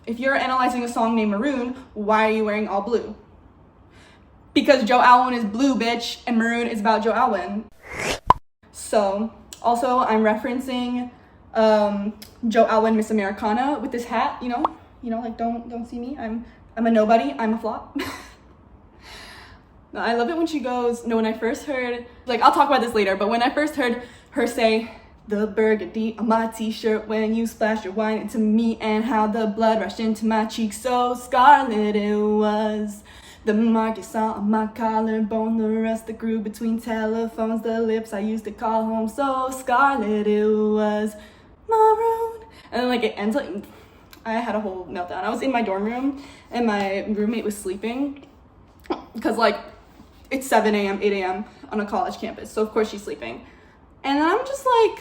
if you're analyzing a song named Maroon, why are you wearing all blue? Because Joe Alwyn is blue, bitch, and Maroon is about Joe Alwyn. So, also, I'm referencing Joe Alwyn Miss Americana with this hat, you know, like don't see me. I'm a nobody. I'm a flop. I love it when she goes, no, when I first heard, like, I'll talk about this later, but when I first heard her say, the burgundy on my t-shirt when you splashed your wine into me, and how the blood rushed into my cheeks so scarlet it was. The mark you saw on my collarbone, the rust that grew between telephones, the lips I used to call home, so scarlet it was. Maroon. And then, like, it ends like, I had a whole meltdown. I was in my dorm room and my roommate was sleeping because, like, it's 7 a.m., 8 a.m. on a college campus, so of course she's sleeping. And then I'm just like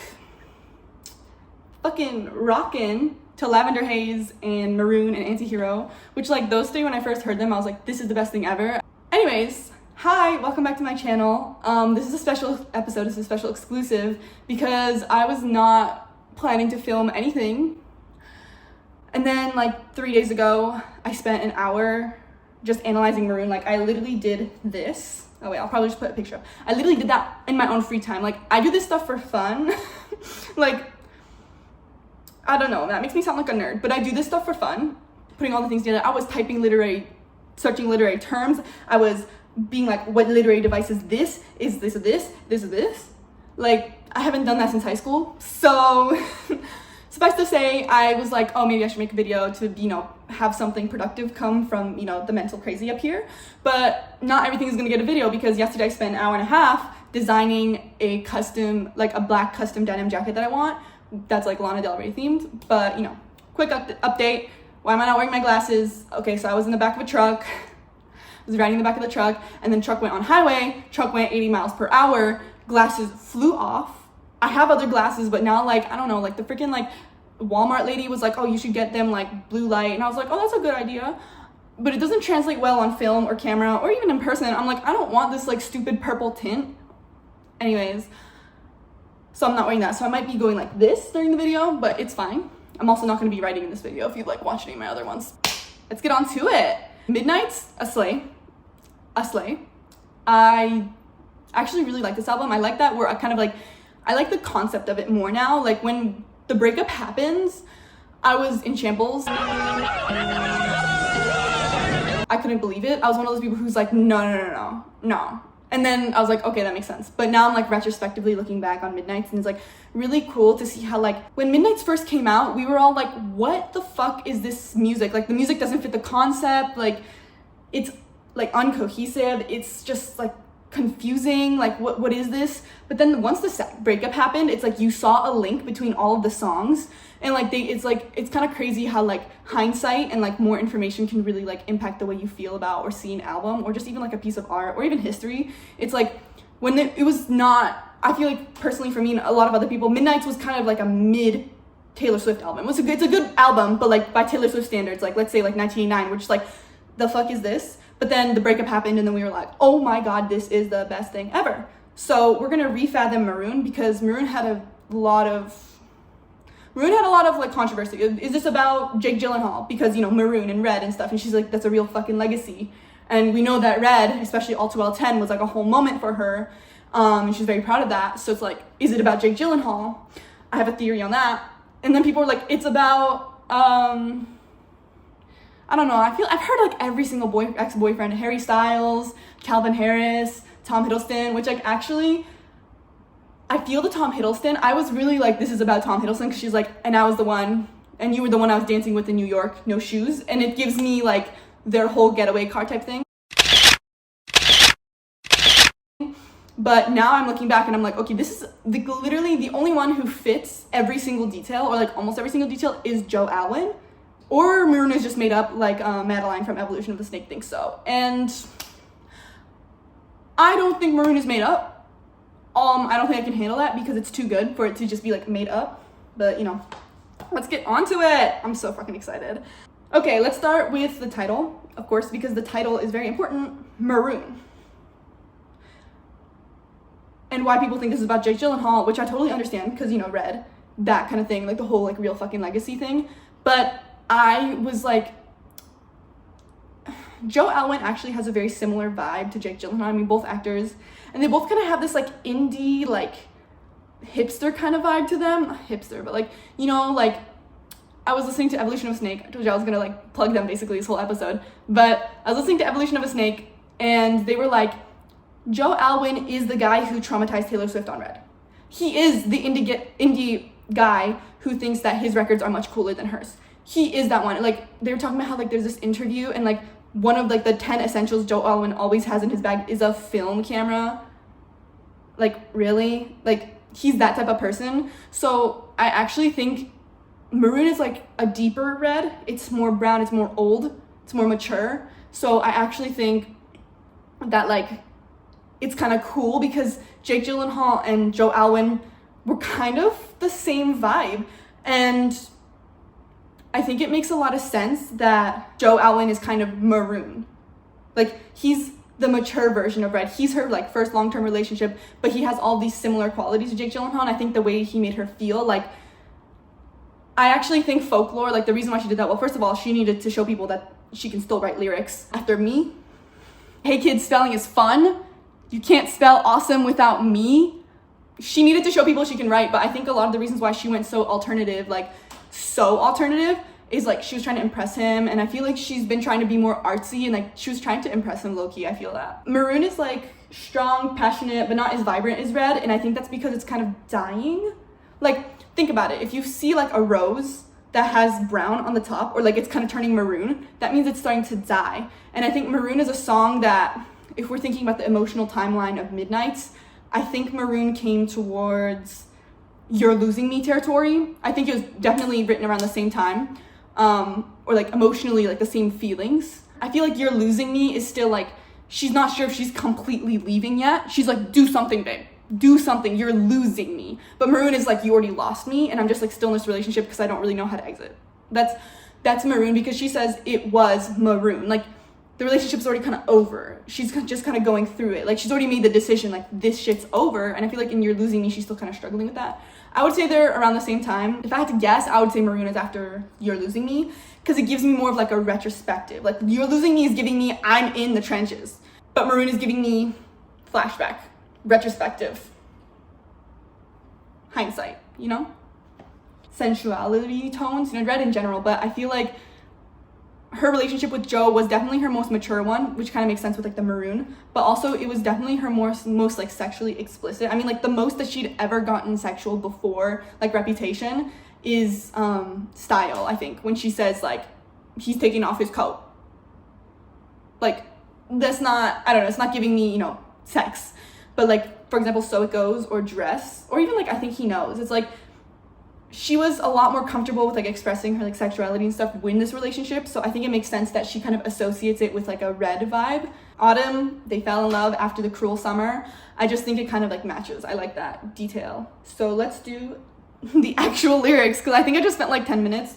fucking rocking to Lavender Haze and Maroon and Antihero, which, like, those three, when I first heard them, I was like, this is the best thing ever. Anyways, hi, welcome back to my channel. This is a special episode, this is a special exclusive because I was not planning to film anything. And then, like, 3 days ago, I spent an hour just analyzing Maroon. Like, I literally did this. Oh wait, I'll probably just put a picture up. I literally did that in my own free time. Like, I do this stuff for fun. Like, I don't know, that makes me sound like a nerd, but I do this stuff for fun, putting all the things together. I was searching literary terms. I was being like, what literary device is this? Is this, this is this? Like, I haven't done that since high school. So, suffice to say, I was like, oh, maybe I should make a video to, you know, have something productive come from, you know, the mental crazy up here. But not everything is gonna get a video because yesterday I spent an hour and a half designing a custom, like a black custom denim jacket that I want. That's like Lana Del Rey themed. But, you know, quick update. Why am I not wearing my glasses? Okay, so I was in the back of a truck. I was riding in the back of the truck, and then truck went on highway. Truck went 80 miles per hour. Glasses flew off. I have other glasses, but now, like, I don't know, like the freaking, like, Walmart lady was like, oh, you should get them like blue light, and I was like, oh, that's a good idea, but it doesn't translate well on film or camera or even in person. I'm like, I don't want this like stupid purple tint. Anyways, so I'm not wearing that, so I might be going like this during the video, but it's fine. I'm also not going to be writing in this video if you'd like watch any of my other ones. Let's get on to it. Midnight's a slay. I actually really like this album. I like that we're kind of like, I like the concept of it more now. Like, when the breakup happens, I was in shambles. I couldn't believe it. I was one of those people who's like, no. And then I was like, okay, that makes sense. But now I'm like retrospectively looking back on Midnights, and it's like really cool to see how, like, when Midnights first came out, we were all like, what the fuck is this music? Like, the music doesn't fit the concept. Like, it's like uncohesive. It's just like confusing. Like, what is this? But then once the breakup happened, it's like you saw a link between all of the songs, and like it's kind of crazy how like hindsight and like more information can really like impact the way you feel about or see an album or just even like a piece of art or even history. It's like when it was not, I feel like personally for me and a lot of other people, Midnights was kind of like a mid Taylor Swift album. It's a good album, but like by Taylor Swift standards, like let's say like 1989, we're just like, the fuck is this? But then the breakup happened, and then we were like, oh my god, this is the best thing ever. So we're gonna refathom Maroon because Maroon had a lot of like controversy. Is this about Jake Gyllenhaal? Because, you know, Maroon and Red and stuff, and she's like, that's a real fucking legacy. And we know that Red, especially All Too Well 10, was like a whole moment for her, and she's very proud of that. So it's like, is it about Jake Gyllenhaal? I have a theory on that. And then people were like, it's about I don't know, I've heard like every single ex-boyfriend, Harry Styles, Calvin Harris, Tom Hiddleston, which like actually, I feel the Tom Hiddleston, I was really like, this is about Tom Hiddleston, because she's like, and I was the one, and you were the one I was dancing with in New York, no shoes, and it gives me like their whole getaway car type thing. But now I'm looking back and I'm like, okay, this is literally the only one who fits every single detail, or like almost every single detail, is Joe Alwyn. Or Maroon is just made up, like Madeline from Evolution of the Snake thinks so. And I don't think Maroon is made up. I don't think I can handle that because it's too good for it to just be like made up. But, you know, let's get on to it. I'm so fucking excited. Okay, let's start with the title, of course, because the title is very important. Maroon. And why people think this is about Jake Gyllenhaal, which I totally understand because, you know, Red, that kind of thing, like the whole like real fucking legacy thing. But I was like, Joe Alwyn actually has a very similar vibe to Jake Gyllenhaal. I mean, both actors, and they both kind of have this like indie, like hipster kind of vibe to them. Not hipster, but like, you know, like I was listening to Evolution of a Snake. I told you I was gonna like plug them basically this whole episode, but I was listening to Evolution of a Snake, and they were like, Joe Alwyn is the guy who traumatized Taylor Swift on Red. He is the indie guy who thinks that his records are much cooler than hers. He is that one. Like, they were talking about how like there's this interview, and like one of like the 10 essentials Joe Alwyn always has in his bag is a film camera. Like, really? Like, he's that type of person. So I actually think Maroon is like a deeper red. It's more brown, it's more old, it's more mature. So I actually think that like it's kind of cool because Jake Gyllenhaal and Joe Alwyn were kind of the same vibe. And I think it makes a lot of sense that Joe Alwyn is kind of Maroon. Like, he's the mature version of Red. He's her like first long-term relationship, but he has all these similar qualities to Jake Gyllenhaal. And I think the way he made her feel, like, I actually think Folklore, like the reason why she did that, well, first of all, she needed to show people that she can still write lyrics. After Me, hey kids, spelling is fun. You can't spell awesome without me. She needed to show people she can write, but I think a lot of the reasons why she went so alternative, like so alternative, is like she was trying to impress him, and I feel like she's been trying to be more artsy, and like she was trying to impress him low-key. I feel that. Maroon is like strong, passionate, but not as vibrant as Red, and I think that's because it's kind of dying. Like, think about it. If you see like a rose that has brown on the top, or like it's kind of turning maroon, that means it's starting to die. And I think Maroon is a song that, if we're thinking about the emotional timeline of Midnights, I think Maroon came towards You're Losing Me territory. I think it was definitely written around the same time, or like emotionally like the same feelings. I feel like You're Losing Me is still like, she's not sure if she's completely leaving yet. She's like, do something, babe. Do something. You're losing me. But Maroon is like, you already lost me, and I'm just like still in this relationship because I don't really know how to exit. That's Maroon, because she says it was Maroon. Like, the relationship's already kind of over. She's just kind of going through it. Like, she's already made the decision, like, this shit's over. And I feel like in You're Losing Me, she's still kind of struggling with that. I would say they're around the same time. If I had to guess, I would say Maroon is after You're Losing Me, because it gives me more of like a retrospective. Like, You're Losing Me is giving me, I'm in the trenches. But Maroon is giving me flashback, retrospective, hindsight, you know? Sensuality tones, you know, Red in general, but I feel like her relationship with Joe was definitely her most mature one, which kind of makes sense with like the Maroon, but also it was definitely her most like sexually explicit. I mean, like the most that she'd ever gotten sexual before like Reputation is Style, I think, when she says like he's taking off his coat. Like, that's not, I don't know, it's not giving me, you know, sex, but like, for example, So It Goes or Dress, or even like I Think He Knows, it's like she was a lot more comfortable with like expressing her like sexuality and stuff in this relationship. So I think it makes sense that she kind of associates it with like a Red vibe. Autumn, they fell in love after the cruel summer. I just think it kind of like matches. I like that detail. So let's do the actual lyrics, because I think I just spent like 10 minutes.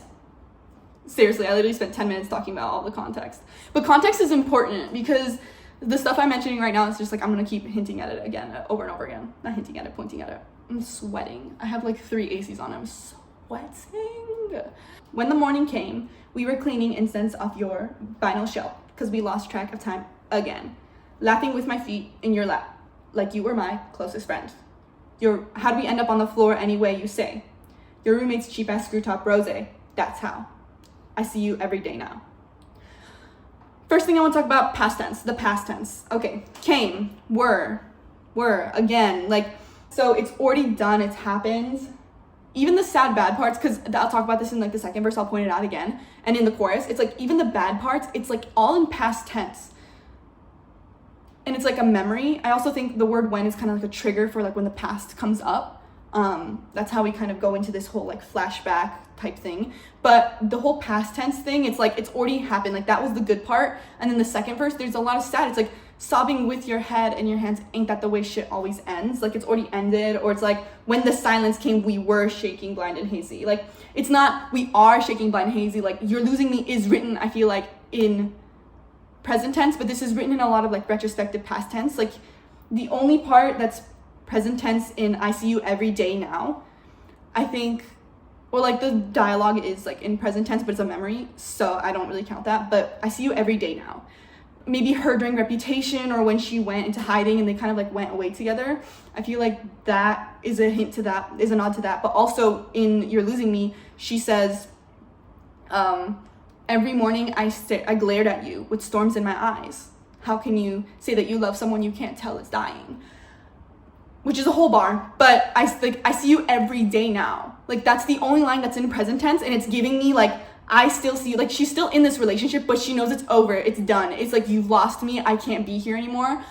Seriously, I literally spent 10 minutes talking about all the context. But context is important, because the stuff I'm mentioning right now is just like, I'm gonna keep hinting at it again, over and over again. Not hinting at it, pointing at it. I'm sweating. I have like 3 ACs on. I'm sweating. When the morning came, we were cleaning incense off your vinyl shelf because we lost track of time again. Laughing with my feet in your lap, like you were my closest friend. How'd we end up on the floor anyway, you say? Your roommate's cheap-ass screw-top rosé. That's how. I see you every day now. First thing I want to talk about, past tense. The past tense. Okay. Came, were, again, like, so it's already done, it's happened. Even the sad bad parts, because I'll talk about this in like the second verse, I'll point it out again. And in the chorus, it's like even the bad parts, it's like all in past tense. And it's like a memory. I also think the word when is kind of like a trigger for like when the past comes up. That's how we kind of go into this whole like flashback type thing. But the whole past tense thing, it's like it's already happened. Like that was the good part. And then the second verse, there's a lot of sad. It's like sobbing with your head in your hands, ain't that the way shit always ends? Like it's already ended. Or it's like when the silence came, we were shaking, blind and hazy. Like it's not we are shaking, blind and hazy. Like You're Losing Me is written, I feel like, in present tense, but this is written in a lot of like retrospective past tense. Like the only part that's present tense in I See You Every Day Now, I think or like the dialogue is like in present tense, but it's a memory, so I don't really count that. But I see you every day now. Maybe her during Reputation, or when she went into hiding and they kind of like went away together. I feel like that is a hint to that, is a nod to that. But also in You're Losing Me, she says, every morning I glared at you with storms in my eyes. How can you say that you love someone you can't tell is dying? Which is a whole bar, but I see you every day now. Like, that's the only line that's in present tense, and it's giving me like, I still see you. Like, she's still in this relationship, but she knows it's over, it's done. It's like, you've lost me, I can't be here anymore,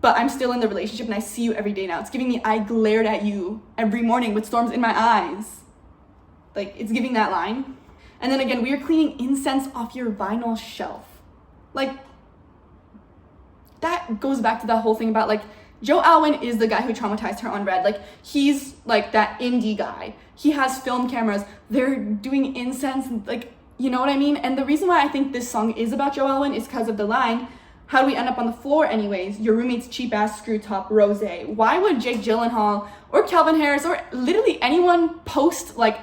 but I'm still in the relationship and I see you every day now. It's giving me, I glared at you every morning with storms in my eyes. Like, it's giving that line. And then again, we are cleaning incense off your vinyl shelf. Like, that goes back to that whole thing about like, Joe Alwyn is the guy who traumatized her on Red. Like, he's like that indie guy. He has film cameras. They're doing incense, like, you know what I mean? And the reason why I think this song is about Joe Alwyn is because of the line, how do we end up on the floor anyways? Your roommate's cheap ass screw top rose. Why would Jake Gyllenhaal or Calvin Harris or literally anyone post like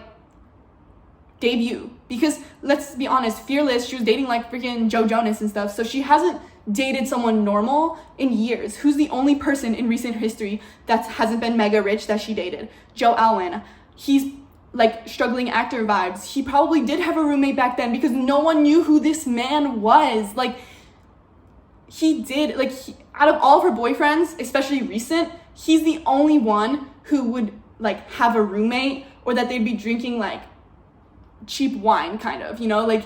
debut? Because let's be honest, Fearless, she was dating like freaking Joe Jonas and stuff, so she hasn't dated someone normal in years. Who's the only person in recent history that hasn't been mega rich that she dated? Joe Alwyn. He's like struggling actor vibes. He probably did have a roommate back then because no one knew who this man was. Like, he did, like, out of all of her boyfriends, especially recent, he's the only one who would like have a roommate, or that they'd be drinking like cheap wine, kind of, you know, like,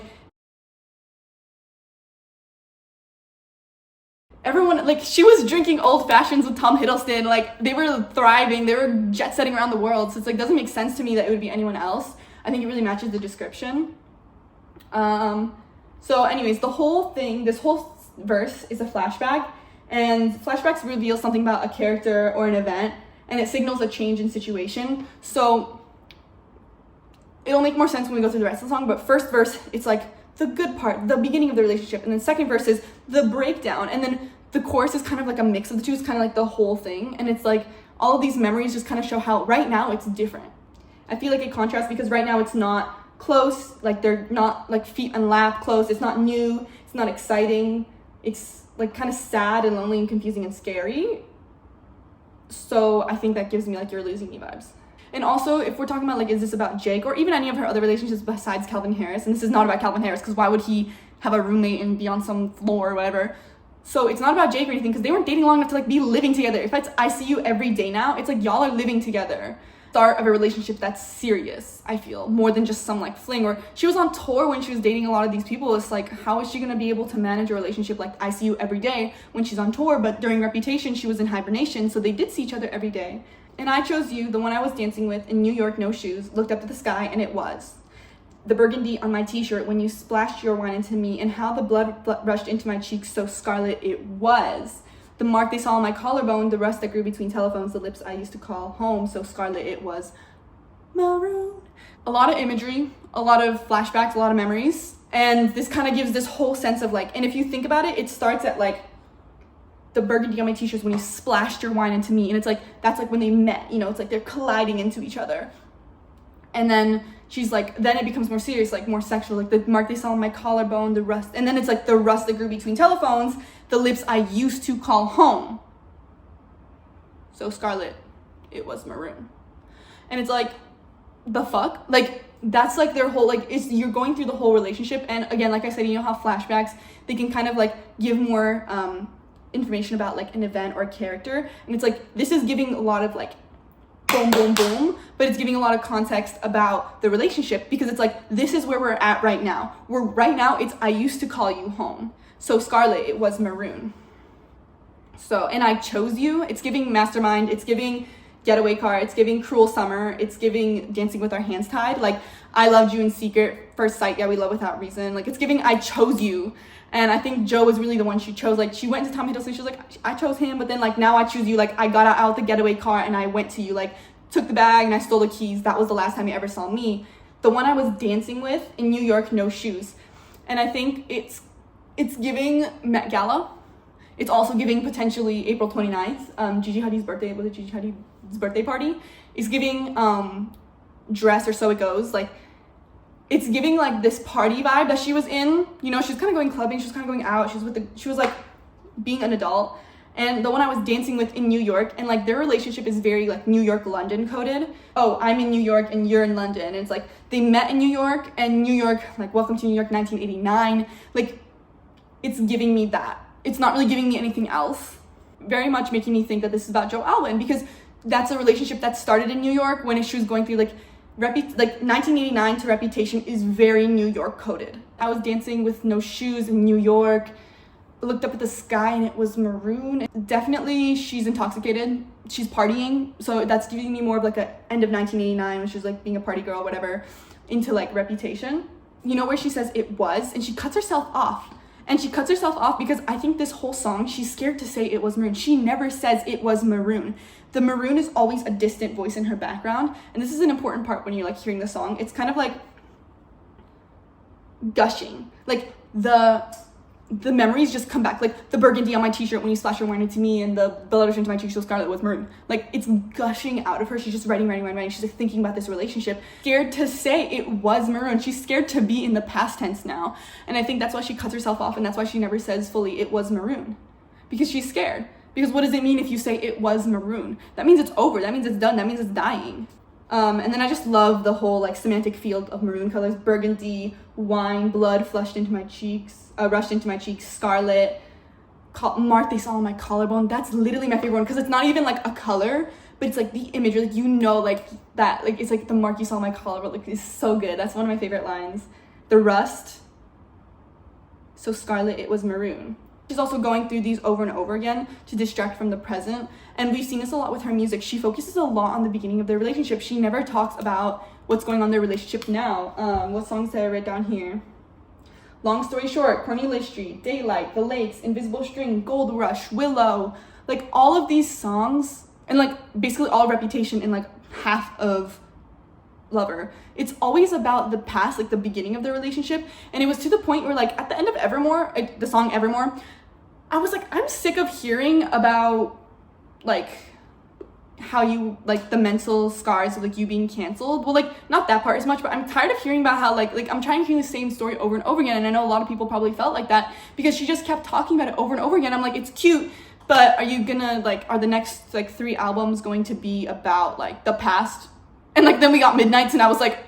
everyone, like, she was drinking old fashions with Tom Hiddleston, like, they were thriving, they were jet setting around the world, so it's like, doesn't make sense to me that it would be anyone else. I think it really matches the description. So anyways, the whole thing, this whole verse is a flashback, and flashbacks reveal something about a character or an event, and it signals a change in situation. So it'll make more sense when we go through the rest of the song, but first verse, it's like the good part, the beginning of the relationship, and then second verse is the breakdown, and then the chorus is kind of like a mix of the two. It's kind of like the whole thing, and it's like all of these memories just kind of show how right now it's different. I feel like it contrasts because right now it's not close, like they're not like feet and lap close, it's not new, it's not exciting, it's like kind of sad and lonely and confusing and scary. So I think that gives me like You're Losing Me vibes. And also, if we're talking about like, is this about Jake or even any of her other relationships besides Calvin Harris, and this is not about Calvin Harris because why would he have a roommate and be on some floor or whatever? So it's not about Jake or anything because they weren't dating long enough to like be living together. If it's I see you every day now, it's like y'all are living together. Start of a relationship that's serious, I feel, more than just some like fling. Or she was on tour when she was dating a lot of these people. It's like, how is she gonna be able to manage a relationship like I see you every day when she's on tour? But during Reputation, she was in hibernation, so they did see each other every day. And I chose you, the one I was dancing with in New York, no shoes, looked up at the sky, and it was the burgundy on my t-shirt when you splashed your wine into me, and how the blood rushed into my cheeks so scarlet it was. The mark they saw on my collarbone, the rust that grew between telephones, the lips I used to call home, so scarlet it was. Maroon. A lot of imagery, a lot of flashbacks, a lot of memories, and this kind of gives this whole sense of like, and if you think about it, it starts at like, the burgundy on my t-shirts when you splashed your wine into me, and it's like, that's like when they met, you know, it's like they're colliding into each other. And then she's like, then it becomes more serious, like more sexual, like the mark they saw on my collarbone, the rust, and then it's like the rust that grew between telephones, the lips I used to call home, so scarlet it was maroon. And it's like, the fuck, like that's like their whole, like, it's, you're going through the whole relationship. And again, like I said, you know how flashbacks, they can kind of like give more information about like an event or a character, and it's like this is giving a lot of like boom boom boom, but it's giving a lot of context about the relationship, because it's like, this is where we're at right now. We're right now, it's I used to call you home, so scarlet it was maroon. So, and I chose you, it's giving Mastermind, it's giving Getaway Car, it's giving Cruel Summer, it's giving Dancing with Our Hands Tied, like I loved you in secret, first sight, yeah we love without reason, like it's giving I chose you. And I think Joe was really the one she chose. Like, she went to Tom Hiddleston, she was like, I chose him, but then like, now I choose you. Like, I got out the getaway car and I went to you, like took the bag and I stole the keys. That was the last time you ever saw me. The one I was dancing with in New York, no shoes. And I think it's giving Met Gala. It's also giving potentially April 29th, Gigi Hadid's birthday, was it Gigi Hadid's birthday party? It's giving dress or So It Goes, like it's giving like this party vibe that she was in. You know, she was kind of going clubbing, she was kind of going out, she was like being an adult. And the one I was dancing with in New York, and like their relationship is very like New York London coded. Oh, I'm in New York and you're in London. And it's like they met in New York, and New York, like Welcome to New York 1989, like it's giving me that. It's not really giving me anything else. Very much making me think that this is about Joe Alwyn, because that's a relationship that started in New York when she was going through like 1989 to Reputation is very New York coded. I was dancing with no shoes in New York, looked up at the sky and it was Maroon. Definitely she's intoxicated, she's partying, so that's giving me more of like a end of 1989 when she was like being a party girl, whatever, into like Reputation. You know, where she says it was, and she cuts herself off. And she cuts herself off because I think this whole song, she's scared to say it was Maroon. She never says it was Maroon. The Maroon is always a distant voice in her background. And this is an important part when you're like hearing the song. It's kind of like gushing. Like the memories just come back. Like the burgundy on my t-shirt when you splash your wine into me, and the letters into my cheeks so scarlet was Maroon. Like it's gushing out of her. She's just writing. She's like thinking about this relationship, scared to say it was Maroon. She's scared to be in the past tense now. And I think that's why she cuts herself off, and that's why she never says fully it was Maroon, because she's scared. Because what does it mean if you say it was Maroon? That means it's over. That means it's done. That means it's dying. And then I just love the whole like semantic field of Maroon colors: burgundy, wine, blood rushed into my cheeks, scarlet, mark they saw on my collarbone. That's literally my favorite one, because it's not even like a color, but it's like the imagery, like you know, like that, like it's like the mark you saw on my collarbone. Like it's so good. That's one of my favorite lines. The rust, so scarlet, it was Maroon. She's also going through these over and over again to distract from the present. And we've seen this a lot with her music. She focuses a lot on the beginning of their relationship. She never talks about what's going on in their relationship now. What songs did I write down here? Long Story Short, Cornelia Street, Daylight, The Lakes, Invisible String, Gold Rush, Willow. Like all of these songs, and like basically all Reputation in like half of Lover, it's always about the past, like the beginning of their relationship. And it was to the point where like at the end of Evermore, like, the song Evermore, I was like, I'm sick of hearing about like how you like the mental scars of like you being canceled. Well, like not that part as much, but I'm tired of hearing about how like I'm trying to hear the same story over and over again. And I know a lot of people probably felt like that because she just kept talking about it over and over again. I'm like, it's cute, but are you gonna like, are the next like 3 albums going to be about like the past? And like then we got Midnights, and I was like,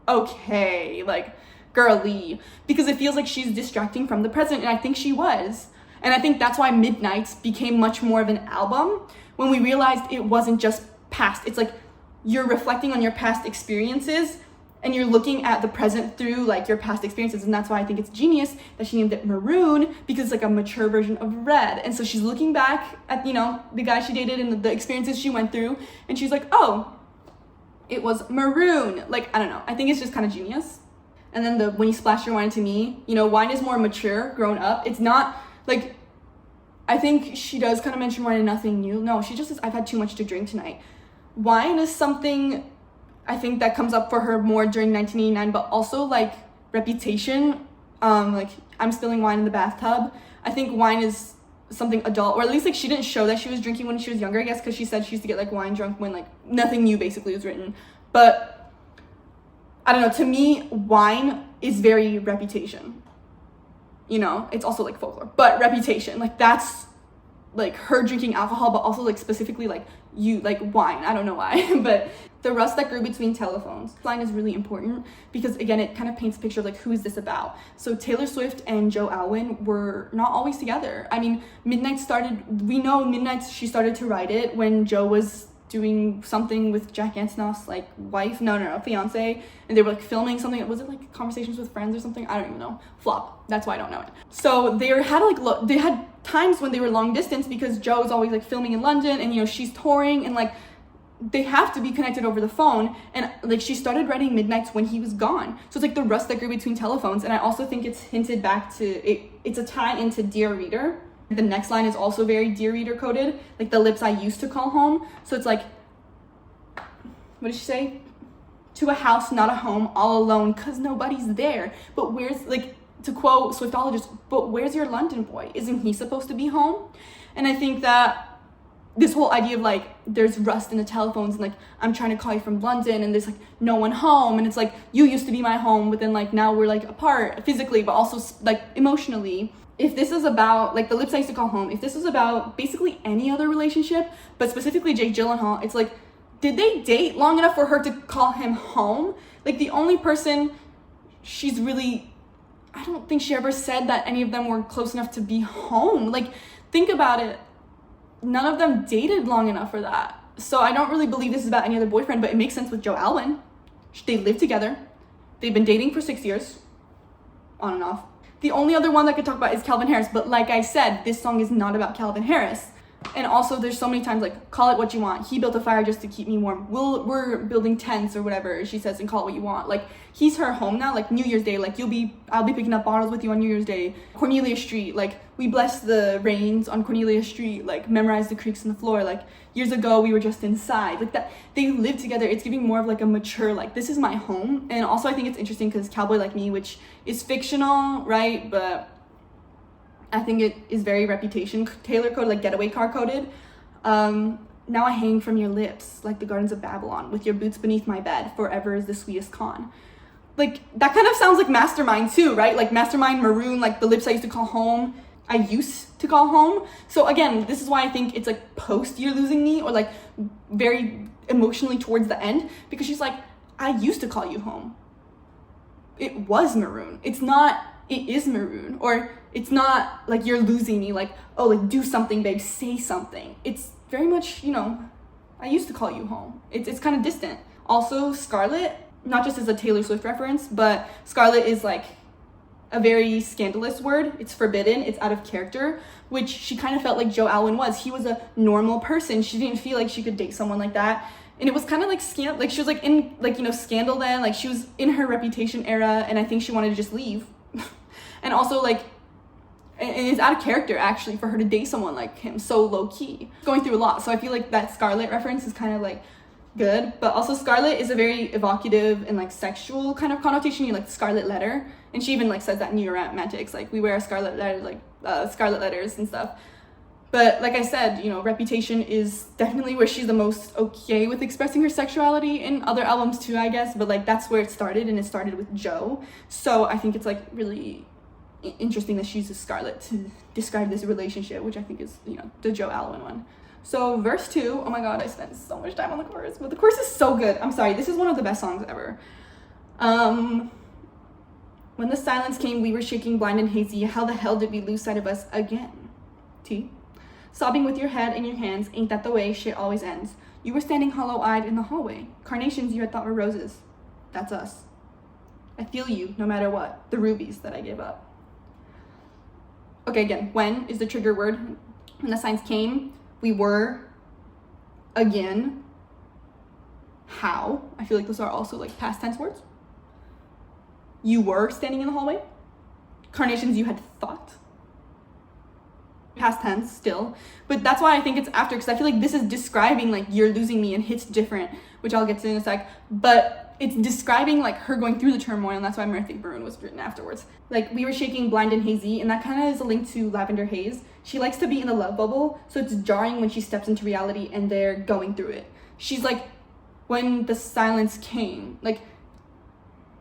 okay, like girly, because it feels like she's distracting from the present, and I think she was. And I think that's why Midnights became much more of an album, when we realized it wasn't just past. It's like you're reflecting on your past experiences and you're looking at the present through like your past experiences. And that's why I think it's genius that she named it Maroon, because it's like a mature version of Red. And so she's looking back at, you know, the guy she dated and the experiences she went through, and she's like, oh, it was Maroon. Like, I don't know, I think it's just kind of genius. And then the when you splash your wine into me, you know, wine is more mature, grown up. It's not like, I think she does kind of mention wine and nothing new. No, she just says, I've had too much to drink tonight. Wine is something I think that comes up for her more during 1989, but also like Reputation, like I'm spilling wine in the bathtub. I think wine is something adult, or at least like she didn't show that she was drinking when she was younger, I guess, because she said she used to get like wine drunk when like nothing new basically was written. But I don't know, to me, wine is very Reputation. You know, it's also like folklore, but Reputation, like that's like her drinking alcohol, but also like specifically like you like wine. I don't know why, but the rust that grew between telephones line is really important because again, it kind of paints a picture of like, who is this about? So Taylor Swift and Joe Alwyn were not always together. I mean, Midnight started, we know Midnight, she started to write it when Joe was doing something with Jack Antonoff's like wife, no, fiance, and they were like filming something. Was it like Conversations with Friends or something? I don't even know. Flop. That's why I don't know it. So they had times when they were long distance because Joe is always like filming in London, and you know she's touring, and like they have to be connected over the phone. And like she started writing Midnights when he was gone. So it's like the rust that grew between telephones. And I also think it's hinted back to it. It's a tie into Dear Reader. The next line is also very Dear Reader coded, like the lips I used to call home. So it's like, what did she say? To a house, not a home, all alone, cause nobody's there. But where's, like, to quote Swiftologist, but where's your London boy? Isn't he supposed to be home? And I think that this whole idea of like there's rust in the telephones and like I'm trying to call you from London and there's like no one home, and it's like you used to be my home but then like now we're like apart physically but also like emotionally. If this is about like the lips I used to call home, if this is about basically any other relationship but specifically Jake Gyllenhaal, it's like, did they date long enough for her to call him home? Like the only person she's really, I don't think she ever said that any of them were close enough to be home. Like think about it, none of them dated long enough for that. So I don't really believe this is about any other boyfriend, but it makes sense with Joe Alwyn. They live together. They've been dating for 6 years, on and off. The only other one that I could talk about is Calvin Harris, but like I said, this song is not about Calvin Harris. And also there's so many times like, call it what you want. He built a fire just to keep me warm. We're building tents or whatever she says, and call it what you want. Like he's her home now. Like New Year's Day, like I'll be picking up bottles with you on New Year's Day. Cornelia Street, like we bless the rains on Cornelia Street, like memorize the creaks in the floor. Like years ago we were just inside. Like that, they live together. It's giving more of like a mature, like this is my home. And also I think it's interesting because Cowboy Like Me, which is fictional, right? But I think it is very Reputation Taylor coded, like Getaway Car coded. Now I hang from your lips like the gardens of Babylon, with your boots beneath my bed, forever is the sweetest con. Like that kind of sounds like Mastermind too, right? Like Mastermind, Maroon, like the lips I used to call home, I used to call home. So again, this is why I think it's like post You're Losing Me, or like very emotionally towards the end, because she's like, I used to call you home. It was Maroon. It's not, it is Maroon. Or it's not like you're losing me, like, oh, like do something, babe, say something. It's very much, you know, I used to call you home. It's kind of distant. Also, Scarlet, not just as a Taylor Swift reference, but Scarlet is like a very scandalous word. It's forbidden, it's out of character, which she kind of felt like Joe Alwyn was. He was a normal person. She didn't feel like she could date someone like that. And it was kind of like like she was like in like, you know, Scandal then, like she was in her Reputation era, and I think she wanted to just leave. And also like, and it's out of character actually for her to date someone like him so low-key, going through a lot. So I feel like that Scarlet reference is kind of like good, but also Scarlet is a very evocative and like sexual kind of connotation. You like Scarlet Letter, and she even like says that in New Romantics, like we wear scarlet letter, like scarlet letters and stuff. But like I said, you know, Reputation is definitely where she's the most okay with expressing her sexuality. In other albums too, I guess, but like that's where it started, and it started with Joe. So I think it's like really interesting that she uses Scarlet to describe this relationship, which I think is, you know, the Joe Alwyn one. So verse 2, oh my god, I spent so much time on the chorus, but the chorus is so good. I'm sorry, this is one of the best songs ever. When the silence came, we were shaking, blind and hazy. How the hell did we lose sight of us again? T. Sobbing with your head in your hands, ain't that the way shit always ends? You were standing hollow-eyed in the hallway. Carnations you had thought were roses. That's us. I feel you, no matter what. The rubies that I gave up. Okay, again, when is the trigger word. When the signs came, we were, again, how. I feel like those are also like past tense words. You were standing in the hallway. Carnations you had thought. Past tense still. But that's why I think it's after, because I feel like this is describing like you're losing me and hits different, which I'll get to in a sec. But it's describing like her going through the turmoil, and that's why I think Maroon was written afterwards. Like we were shaking, blind and hazy, and that kind of is a link to Lavender Haze. She likes to be in a love bubble, so it's jarring when she steps into reality and they're going through it. She's like, when the silence came, like,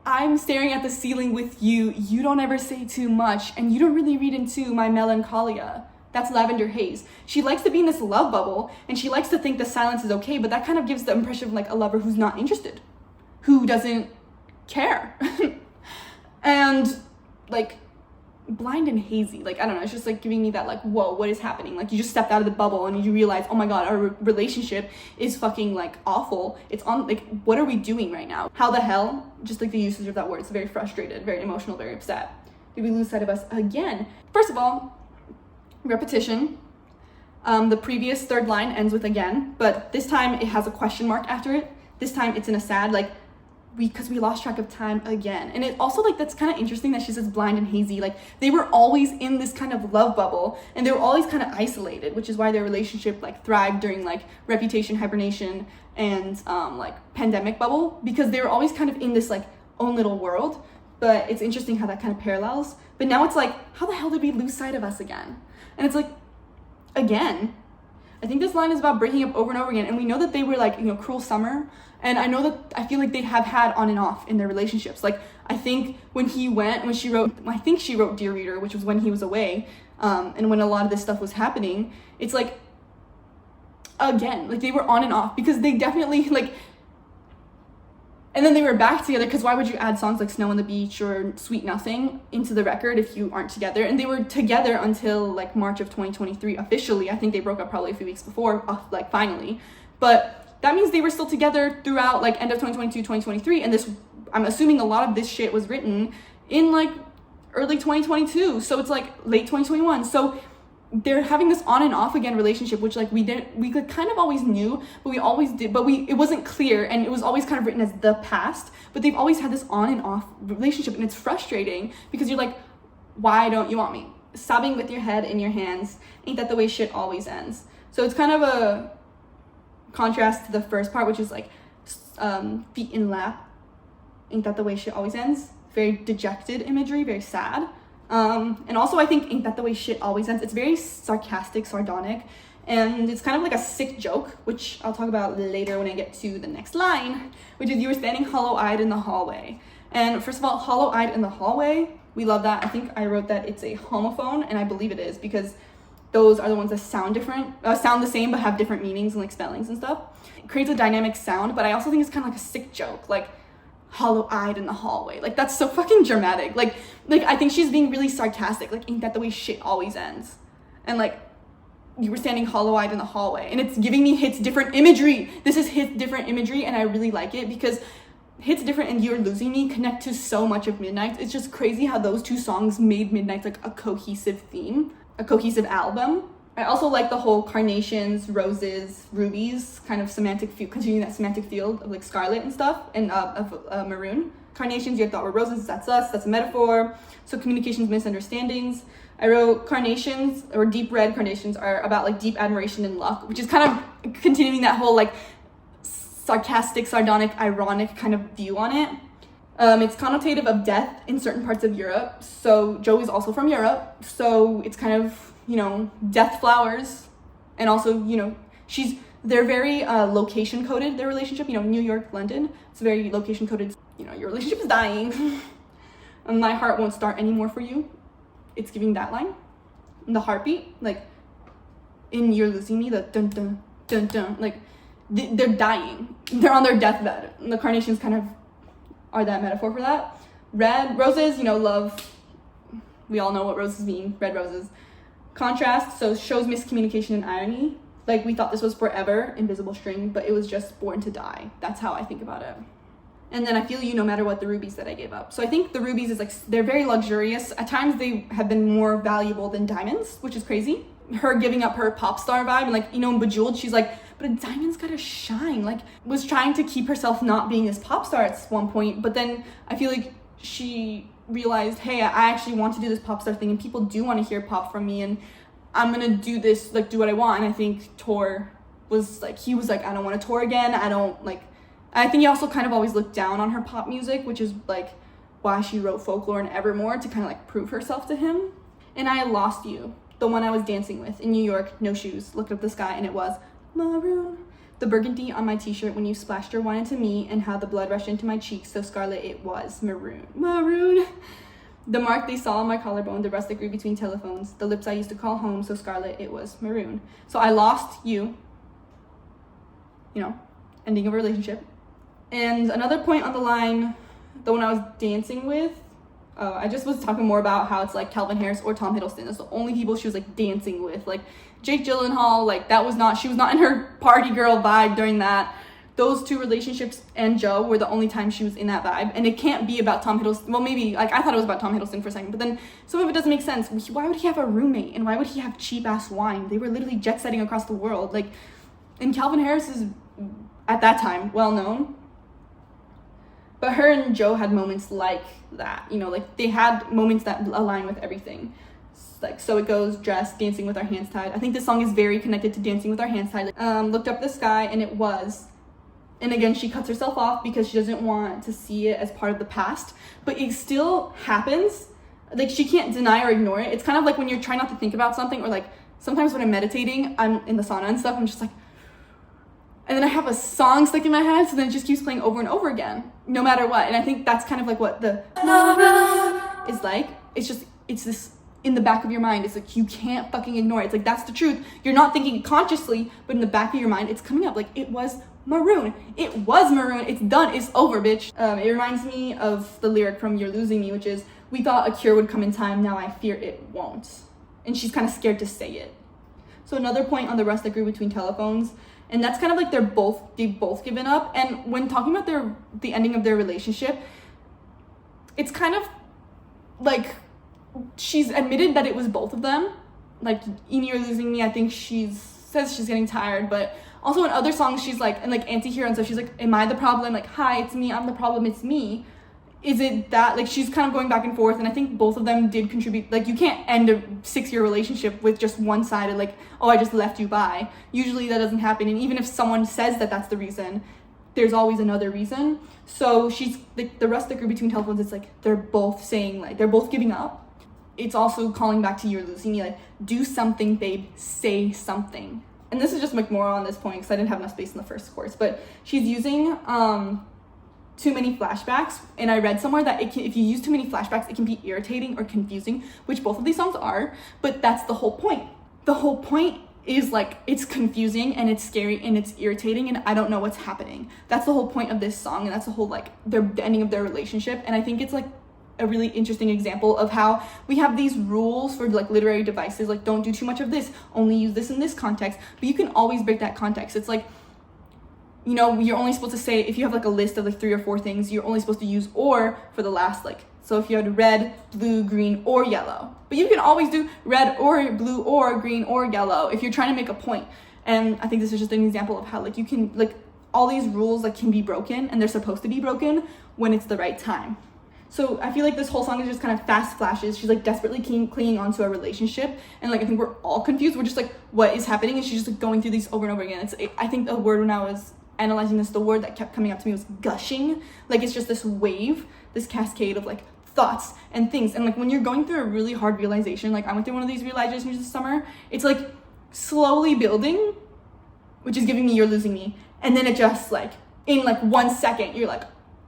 I'm staring at the ceiling with you, you don't ever say too much, and you don't really read into my melancholia. That's Lavender Haze. She likes to be in this love bubble, and she likes to think the silence is okay, but that kind of gives the impression of like a lover who's not interested, who doesn't care. And like blind and hazy, like I don't know, it's just like giving me that like, whoa, what is happening? Like you just stepped out of the bubble and you realize, oh my god, our relationship is fucking like awful. It's on, like, what are we doing right now? How the hell, just like the usage of that word, it's very frustrated, very emotional, very upset. Did we lose sight of us again? First of all, repetition. The previous third line ends with again, but this time it has a question mark after it. This time it's in a sad, like, because we lost track of time again. And it also, like, that's kind of interesting that she says blind and hazy. Like, they were always in this kind of love bubble, and they were always kind of isolated, which is why their relationship, like, thrived during, like, Reputation, hibernation, and, like, pandemic bubble, because they were always kind of in this, like, own little world. But it's interesting how that kind of parallels. But now it's like, how the hell did we lose sight of us again? And it's like, again, I think this line is about breaking up over and over again, and we know that they were like, cruel summer, and I feel like they have had on and off in their relationships. Like, I think when she wrote Dear Reader, which was when he was away, and when a lot of this stuff was happening, it's like, again, like, they were on and off, because they definitely, like, and then they were back together, because why would you add songs like Snow on the Beach or Sweet Nothing into the record if you aren't together? And they were together until like March of 2023 officially. I think they broke up probably a few weeks before, like, finally. But that means they were still together throughout like end of 2022, 2023. And this, I'm assuming a lot of this shit was written in like early 2022. So it's like late 2021. So they're having this on and off again relationship, which like we kind of always knew, but we always did, but it wasn't clear, and it was always kind of written as the past, but they've always had this on and off relationship, and it's frustrating because you're like, why don't you want me? Sobbing with your head in your hands, ain't that the way shit always ends? So it's kind of a contrast to the first part, which is like feet in lap, ain't that the way shit always ends? Very dejected imagery, very sad. And also I think Ain't That the Way Shit Always Ends, it's very sarcastic, sardonic, and it's kind of like a sick joke, which I'll talk about later when I get to the next line, which is, you were standing hollow-eyed in the hallway. And first of all, hollow-eyed in the hallway, we love that. I think I wrote that it's a homophone, and I believe it is, because those are the ones that sound the same, but have different meanings and like spellings and stuff. It creates a dynamic sound, but I also think it's kind of like a sick joke, like, hollow-eyed in the hallway. Like, that's so fucking dramatic. Like I think she's being really sarcastic. Like, ain't that the way shit always ends? And like, you were standing hollow-eyed in the hallway, and it's giving me Hits Different imagery. This is Hits Different imagery, and I really like it because Hits Different and You're Losing Me connect to so much of Midnight. It's just crazy how those two songs made Midnight like a cohesive theme, a cohesive album. I also like the whole carnations, roses, rubies kind of continuing that semantic field of like Scarlet and stuff, and of Maroon. Carnations you thought were roses, that's us, that's a metaphor. So communications, misunderstandings. I wrote carnations, or deep red carnations, are about like deep admiration and luck, which is kind of continuing that whole like sarcastic, sardonic, ironic kind of view on it. It's connotative of death in certain parts of Europe. So Joe is also from Europe, so it's kind of, death flowers, and also, they're very location coded, their relationship, New York, London, it's very location coded, your relationship is dying, and my heart won't start anymore for you, it's giving that line, and the heartbeat, like, in You're Losing Me, the dun dun dun dun, like, they're dying, they're on their deathbed, and the carnations kind of are that metaphor for that. Red roses, love, we all know what roses mean, red roses. Contrast, so shows miscommunication and irony. Like, we thought this was forever, invisible string, but it was just born to die. That's how I think about it. And then I feel you no matter what, the rubies that I gave up. So I think the rubies is like, they're very luxurious. At times they have been more valuable than diamonds, which is crazy. Her giving up her pop star vibe, and like, in Bejeweled, she's like, but a diamond's gotta shine. Like, was trying to keep herself not being this pop star at one point, but then I feel like she realized, hey, I actually want to do this pop star thing, and people do want to hear pop from me, and I'm gonna do this, like, do what I want. And I think Tor was like, he was like, I don't want to tour again. I think he also kind of always looked down on her pop music, which is like why she wrote Folklore and Evermore, to kind of like prove herself to him. And I lost you, the one I was dancing with in New York, no shoes, looked up the sky, and it was Maroon. The burgundy on my t-shirt when you splashed your wine into me, and how the blood rushed into my cheeks, so scarlet it was. Maroon. Maroon. The mark they saw on my collarbone, the rust that grew between telephones, the lips I used to call home, so scarlet it was. Maroon. So I lost you, ending of a relationship. And another point on the line, the one I was dancing with, I just was talking more about how it's like Calvin Harris or Tom Hiddleston. That's the only people she was like dancing with. Like Jake Gyllenhaal, like she was not in her party girl vibe during that. Those two relationships and Joe were the only time she was in that vibe. And it can't be about Tom Hiddleston. Well, maybe, like, I thought it was about Tom Hiddleston for a second, but then some of it doesn't make sense. Why would he have a roommate? And why would he have cheap ass wine? They were literally jet setting across the world. Like, and Calvin Harris is, at that time, well known. But her and Joe had moments like that, like they had moments that align with everything. Like, so it goes, dressed, dancing with our hands tied. I think this song is very connected to Dancing with Our Hands Tied. Looked up the sky, and it was. And again, she cuts herself off because she doesn't want to see it as part of the past, but it still happens. Like, she can't deny or ignore it. It's kind of like when you're trying not to think about something, or like sometimes when I'm meditating, I'm in the sauna and stuff, I'm just like, and then I have a song stuck in my head, so then it just keeps playing over and over again, no matter what. And I think that's kind of like what the is like. It's this in the back of your mind. It's like, you can't fucking ignore it. It's like, that's the truth. You're not thinking consciously, but in the back of your mind, it's coming up. Like, it was Maroon. It was Maroon. It's done. It's over, bitch. It reminds me of the lyric from You're Losing Me, which is, we thought a cure would come in time. Now I fear it won't. And she's kind of scared to say it. So another point on the rust that grew between telephones, and that's kind of like they've both given up. And when talking about the ending of their relationship, it's kind of like she's admitted that it was both of them. Like in You're Losing Me, I think says she's getting tired, but also in other songs she's like, and like Anti-Hero and stuff, she's like, am I the problem? Like, hi, it's me, I'm the problem, it's me. Is it that? Like, she's kind of going back and forth, and I think both of them did contribute. Like, you can't end a 6-year relationship with just one sided, like, oh, I just left you by. Usually that doesn't happen, and even if someone says that that's the reason, there's always another reason. So she's, like, the rest that grew between telephones, it's like, they're both saying, like, they're both giving up. It's also calling back to You're Losing Me, like, do something, babe, say something. And this is just like more on this point, because I didn't have enough space in the first course, but she's using, too many flashbacks, and I read somewhere that if you use too many flashbacks, it can be irritating or confusing, which both of these songs are, but that's the whole point. The whole point is like, it's confusing and it's scary and it's irritating and I don't know what's happening. That's the whole point of this song, and that's the whole like the ending of their relationship. And I think it's like a really interesting example of how we have these rules for like literary devices, like don't do too much of this, only use this in this context, but you can always break that context. It's like, you know, you're only supposed to say, if you have like a list of like 3 or 4 things, you're only supposed to use or for the last, like, so if you had red, blue, green, or yellow, but you can always do red or blue or green or yellow if you're trying to make a point. And I think this is just an example of how like you can, like, all these rules like can be broken, and they're supposed to be broken when it's the right time. So I feel like this whole song is just kind of fast flashes. She's like desperately clinging onto a relationship, and like I think we're all confused. We're just like, what is happening? And she's just like going through these over and over again. I think the word when I was analyzing this, the word that kept coming up to me was gushing. Like, it's just this wave, this cascade of like thoughts and things. And like when you're going through a really hard realization, like I went through one of these realizations this summer, it's like slowly building, which is giving me You're Losing Me, and then it just like in like 1 second you're like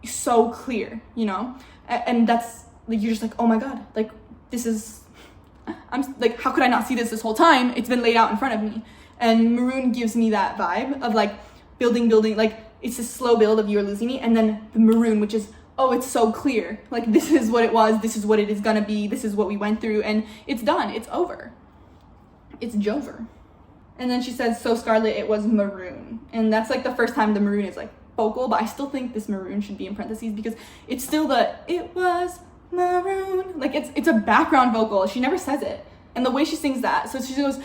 so clear, you know. And that's like, you're just like, oh my god, like this is, I'm like, how could I not see this whole time? It's been laid out in front of me. And Maroon gives me that vibe of like building, like it's a slow build of You're Losing Me, and then the Maroon, which is, oh, it's so clear, like this is what it was, this is what it is gonna be, this is what we went through, and it's done, it's over, it's Jover. And then she says, so Scarlet, it was Maroon, and that's like the first time the Maroon is like vocal, but I still think this Maroon should be in parentheses because it's still it was Maroon, like it's a background vocal. She never says it, and the way she sings that, so she goes,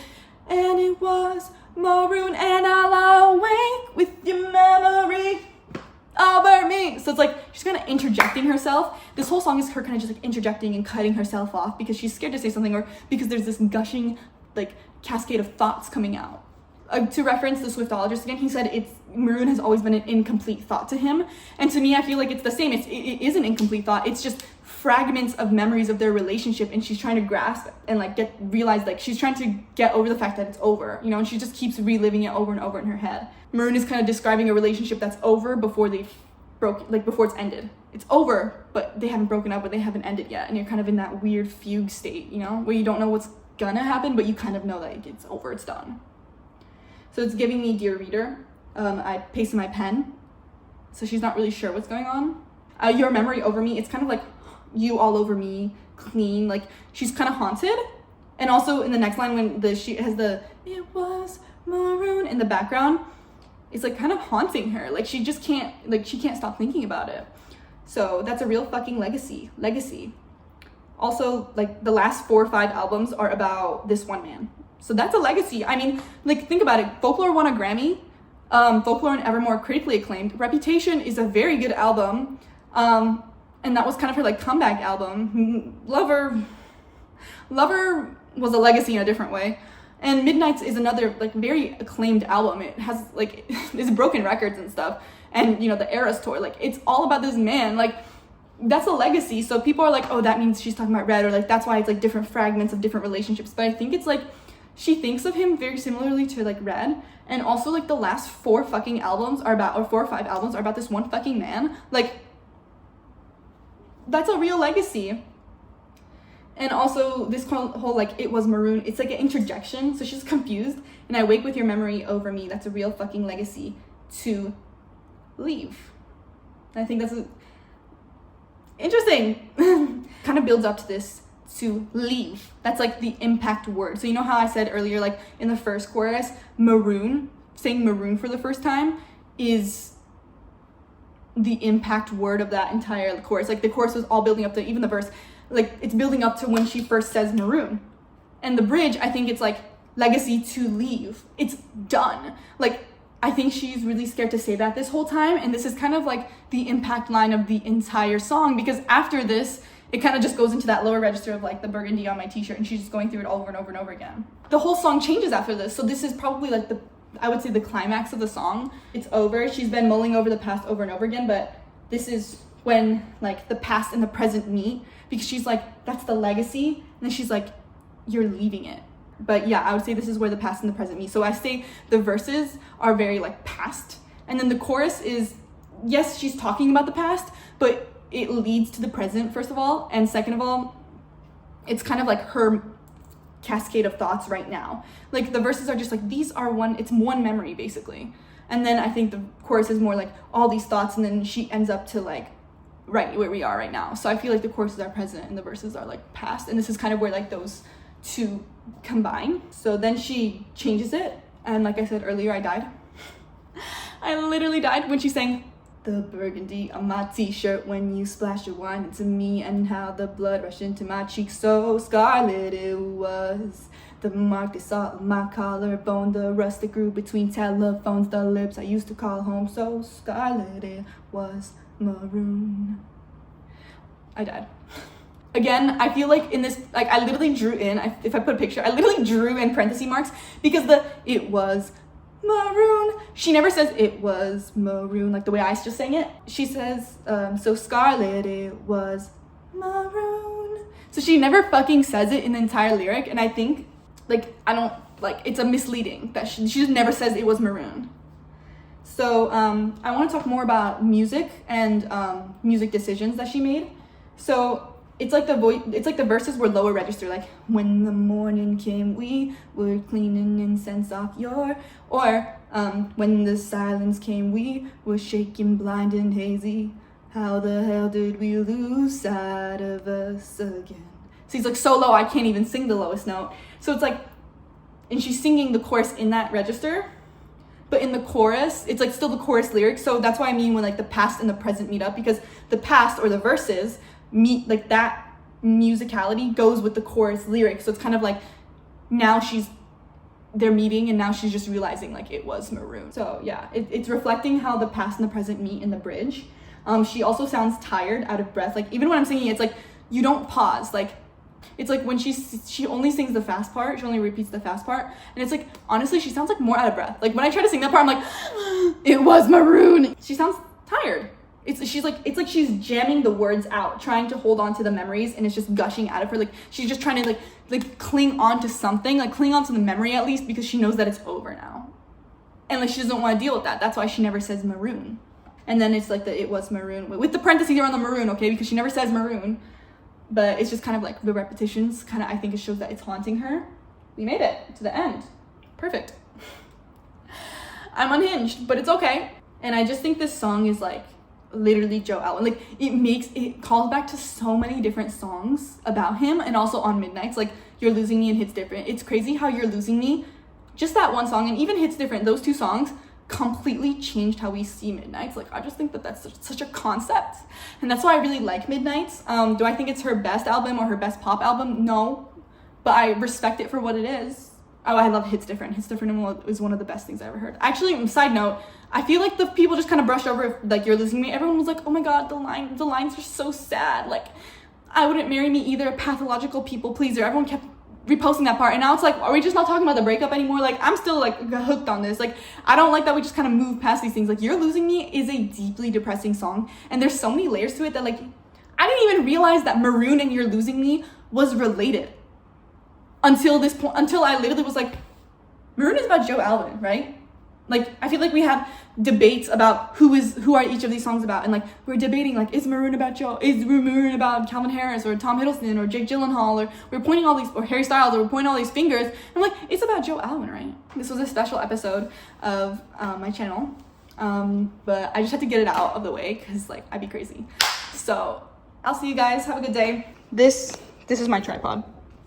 and it was Maroon, and I'll awake with your memory over me. So it's like she's kind of interjecting herself. This whole song is her kind of just like interjecting and cutting herself off because she's scared to say something, or because there's this gushing like cascade of thoughts coming out. To reference the Swiftologist again, he said Maroon has always been an incomplete thought to him, and to me I feel like it's the same. It is an incomplete thought. It's just fragments of memories of their relationship, and she's trying to grasp and like realize, like she's trying to get over the fact that it's over, you know, and she just keeps reliving it over and over in her head. Maroon is kind of describing a relationship that's over before they've before it's ended. It's over, but they haven't broken up, but they haven't ended yet, and you're kind of in that weird fugue state, you know, where you don't know what's gonna happen, but you kind of know that it's over, it's done. So it's giving me Dear Reader. I pasted my pen, so she's not really sure what's going on. Your memory over me, it's kind of like you all over me, clean, like she's kind of haunted. And also in the next line, when she has the it was Maroon in the background, it's like kind of haunting her. Like she just can't, like she can't stop thinking about it. So that's a real fucking legacy. Also, like the last 4 or 5 albums are about this one man. So that's a legacy. I mean, like think about it. Folklore won a Grammy. Folklore and Evermore critically acclaimed. Reputation is a very good album. And that was kind of her like comeback album. Lover was a legacy in a different way. And Midnights is another like very acclaimed album. It has like it's broken records and stuff. And you know, the Eras tour, like it's all about this man. Like that's a legacy. So people are like, oh, that means she's talking about Red, or like that's why it's like different fragments of different relationships. But I think it's like she thinks of him very similarly to like Red, and also like the last 4 fucking albums are about, or 4 or 5 albums are about this one fucking man. Like, that's a real legacy. And also this whole like it was Maroon, it's like an interjection, so she's confused. And I wake with your memory over me, that's a real fucking legacy to leave. And I think that's interesting. Kind of builds up to this, to leave. That's like the impact word. So you know how I said earlier, like in the first chorus, Maroon, saying Maroon for the first time is the impact word of that entire chorus. Like the chorus was all building up to, even the verse, like it's building up to when she first says Maroon. And the bridge, I think it's like legacy to leave. It's done. Like, I think she's really scared to say that this whole time, and this is kind of like the impact line of the entire song, because after this, it kind of just goes into that lower register of like the burgundy on my t-shirt, and she's just going through it over and over and over again. The whole song changes after this, so this is probably like I would say the climax of the song. It's over, she's been mulling over the past over and over again, but this is when like the past and the present meet, because she's like, that's the legacy, and then she's like, you're leaving it. But yeah, I would say this is where the past and the present meet. So I say the verses are very like past, and then the chorus is, yes, she's talking about the past, but it leads to the present, first of all, and second of all, it's kind of like her cascade of thoughts right now. Like the verses are just like, it's one memory basically. And then I think the chorus is more like all these thoughts, and then she ends up to like right where we are right now. So I feel like the choruses are present and the verses are like past, and this is kind of where like those two combine. So then she changes it, and like I said earlier, I died. I literally died when she sang the burgundy on my t-shirt when you splashed your wine into me, and how the blood rushed into my cheeks so scarlet it was. The mark they saw on my collarbone, the rust that grew between telephones, the lips I used to call home so scarlet it was. Maroon. I died. Again, I feel like in this, like I literally drew in, if I put a picture, I literally drew in parenthesis marks, because it was Maroon. She never says it was Maroon like the way I just sang it. She says, so scarlet it was Maroon. So she never fucking says it in the entire lyric, and I think, like, I don't, like, it's a misleading that she just never says it was Maroon. So I want to talk more about music and music decisions that she made. So it's like the verses were lower register, like when the morning came we were cleaning incense off your, or when the silence came we were shaking blind and hazy, how the hell did we lose sight of us again? So he's like so low I can't even sing the lowest note. So it's like, and she's singing the chorus in that register, but in the chorus it's like still the chorus lyrics. So that's why I mean when like the past and the present meet up, because the past or the verses meet, like that musicality goes with the chorus lyrics. So it's kind of like now they're meeting, and now she's just realizing like it was Maroon. So yeah, it's reflecting how the past and the present meet in the bridge. She also sounds tired, out of breath. Like even when I'm singing, it's like you don't pause. Like it's like when she only sings the fast part, she only repeats the fast part, and it's like honestly she sounds like more out of breath. Like when I try to sing that part, I'm like it was Maroon. She sounds tired. It's like she's jamming the words out, trying to hold on to the memories, and it's just gushing out of her. Like she's just trying to like cling on to something, like cling on to the memory at least, because she knows that it's over now, and like she doesn't want to deal with that. That's why she never says Maroon. And then it's like it was Maroon with the parentheses around the Maroon, okay, because she never says Maroon, but it's just kind of like the repetitions kind of, I think it shows that it's haunting her. We made it to the end. Perfect. I'm unhinged, but it's okay. And I just think this song is like literally Joe Alwyn. Like it calls back to so many different songs about him, and also on Midnights, like You're Losing Me and Hits Different. It's crazy how You're Losing Me, just that one song, and even Hits Different, those two songs completely changed how we see Midnights. Like I just think that that's such a concept, and that's why I really like Midnights. Do I think it's her best album or her best pop album? No, but I respect it for what it is. Oh, I love Hits Different. Hits Different is one of the best things I ever heard. Actually, side note, I feel like the people just kind of brushed over like You're Losing Me. Everyone was like, oh my god, the lines are so sad. Like, I wouldn't marry me either, a pathological people pleaser. Everyone kept reposting that part, and now it's like, are we just not talking about the breakup anymore? Like, I'm still like hooked on this. Like, I don't like that we just kind of move past these things. Like, You're Losing Me is a deeply depressing song, and there's so many layers to it that like I didn't even realize that Maroon and You're Losing Me was related. until this point, until I literally was like, Maroon is about Joe Alwyn, right? Like, I feel like we had debates about who are each of these songs about, and like we're debating like, is Maroon about Joe? Is Maroon about Calvin Harris or Tom Hiddleston or Jake Gyllenhaal, or we're pointing all these, or Harry Styles, or we're pointing all these fingers. And I'm like, it's about Joe Alwyn, right? This was a special episode of my channel, but I just had to get it out of the way because like I'd be crazy. So I'll see you guys. Have a good day. This is my tripod.